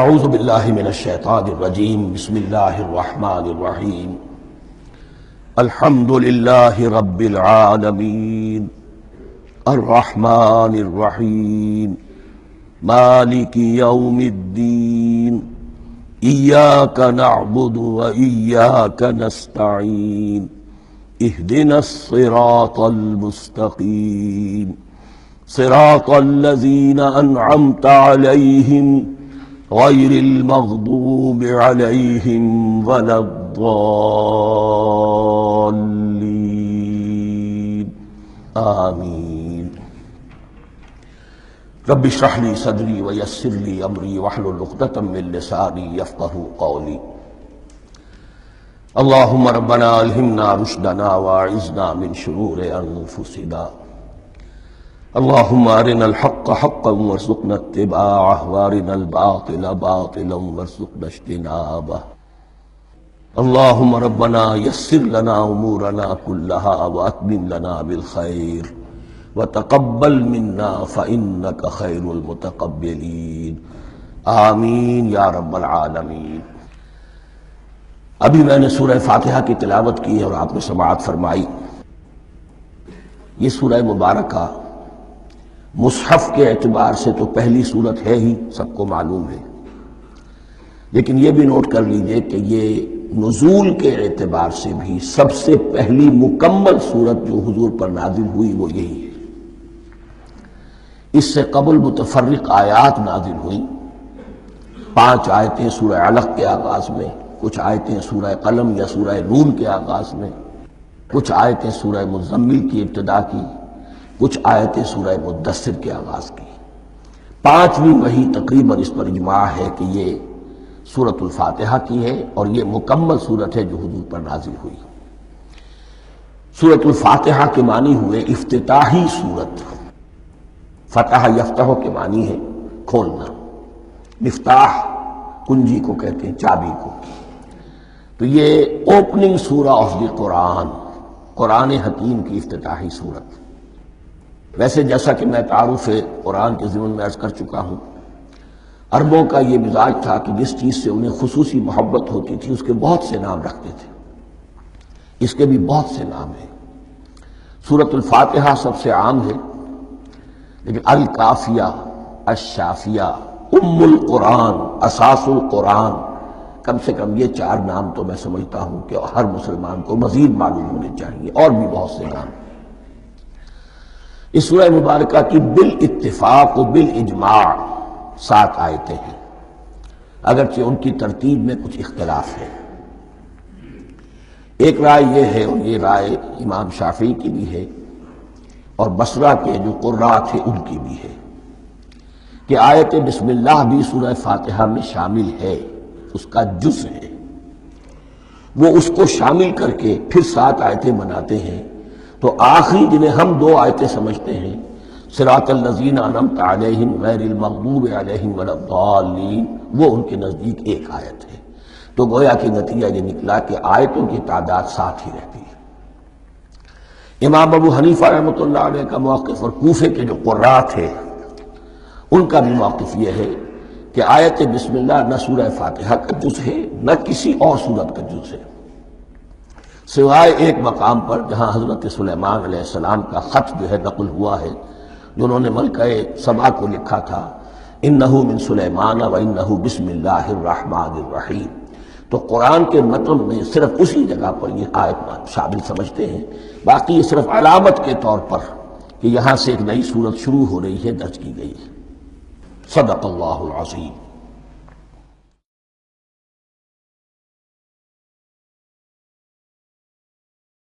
اعوذ باللہ من الشیطان الرجیم بسم اللہ الرحمن الرحیم الحمد للہ رب العالمین الرحمن الرحیم مالک یوم الدین ایاک نعبد و ایاک نستعین اہدنا الصراط المستقیم صراط الذین انعمت علیہم غیر المغضوب علیہم ولا الضالین آمین۔ رب اشرح لی صدری ویسر لی امری واحلل عقدۃ من لسانی یفقہوا قولی۔ اللہم ربنا الہمنا رشدنا واعذنا من شرور انفسنا، اللہم ارنا الحق حقا وارزقنا اتباعہ وارنا الباطل باطلا وارزقنا اجتنابہ۔ اللہم ربنا یسر لنا امورنا کلہا واتمم لنا بالخیر وتقبل منا فإنک خیر المتقبلین، آمین یا رب العالمین۔ ابھی میں نے سورہ فاتحہ کی تلاوت کی اور آپ نے سماعت فرمائی۔ یہ سورہ مبارکہ مصحف کے اعتبار سے تو پہلی صورت ہے ہی، سب کو معلوم ہے، لیکن یہ بھی نوٹ کر لیجئے کہ یہ نزول کے اعتبار سے بھی سب سے پہلی مکمل صورت جو حضور پر نازل ہوئی وہ یہی ہے۔ اس سے قبل متفرق آیات نازل ہوئیں، 5 آیتیں سورہ علق کے آغاز میں، کچھ آیتیں سورہ قلم یا سورہ نون کے آغاز میں، کچھ آیتیں سورہ مزمل کی ابتدا کی، کچھ آیتیں سورہ مدثر کے آغاز کی۔ 5ویں وحی تقریباً اس پر اجماع ہے کہ یہ سورۃ الفاتحہ کی ہے اور یہ مکمل سورت ہے جو حضور پر نازل ہوئی۔ سورۃ الفاتحہ کے معنی ہوئے افتتاحی سورت، فتح یفتح کے معنی ہے کھولنا، مفتاح کنجی کو کہتے ہیں، چابی کو۔ تو یہ اوپننگ سورہ آف دی قرآن، قرآن حکیم کی افتتاحی صورت۔ ویسے جیسا کہ میں تعارف قرآن کے ضمن میں عرض کر چکا ہوں، عربوں کا یہ مزاج تھا کہ جس چیز سے انہیں خصوصی محبت ہوتی تھی اس کے بہت سے نام رکھتے تھے۔ اس کے بھی بہت سے نام ہیں۔ سورۃ الفاتحہ سب سے عام ہے، لیکن الکافیہ، الشافیہ، ام القرآن، اساس القرآن، کم سے کم یہ 4 نام تو میں سمجھتا ہوں کہ ہر مسلمان کو مزید معلوم ہونے چاہیے، اور بھی بہت سے نام۔ اس سورہ مبارکہ کی بالاتفاق و بالاجماع 7 آیتیں ہیں، اگرچہ ان کی ترتیب میں کچھ اختلاف ہے۔ ایک رائے یہ ہے، اور یہ رائے امام شافعی کی بھی ہے اور بصرہ کے جو قراء تھے ان کی بھی ہے، کہ آیت بسم اللہ بھی سورہ فاتحہ میں شامل ہے، اس کا جز ہے۔ وہ اس کو شامل کر کے پھر 7 آیتیں بناتے ہیں، تو آخری جنہیں ہم 2 آیتیں سمجھتے ہیں، صراط الذین انعمت علیہم غیر المغضوب علیہم ولا الضالین، وہ ان کے نزدیک ایک آیت ہے۔ تو گویا کہ نتیجہ یہ نکلا کہ آیتوں کی تعداد 7 ہی رہتی ہے۔ امام ابو حنیفہ رحمۃ اللہ علیہ کا موقف اور کوفے کے جو قراء تھے ان کا بھی موقف یہ ہے کہ آیت بسم اللہ نہ سورہ فاتحہ کا جز ہے نہ کسی اور سورت کا جز ہے، سوائے ایک مقام پر جہاں حضرت سلیمان علیہ السلام کا خط جو ہے نقل ہوا ہے، جنہوں نے ملکہ سبا کو لکھا تھا انہ من سلیمان و انہ بسم اللہ الرحمن الرحیم۔ تو قرآن کے متن میں صرف اسی جگہ پر یہ آیت شامل سمجھتے ہیں، باقی یہ صرف علامت کے طور پر کہ یہاں سے ایک نئی سورت شروع ہو رہی ہے درج کی گئی ہے۔ صدق اللہ العظیم۔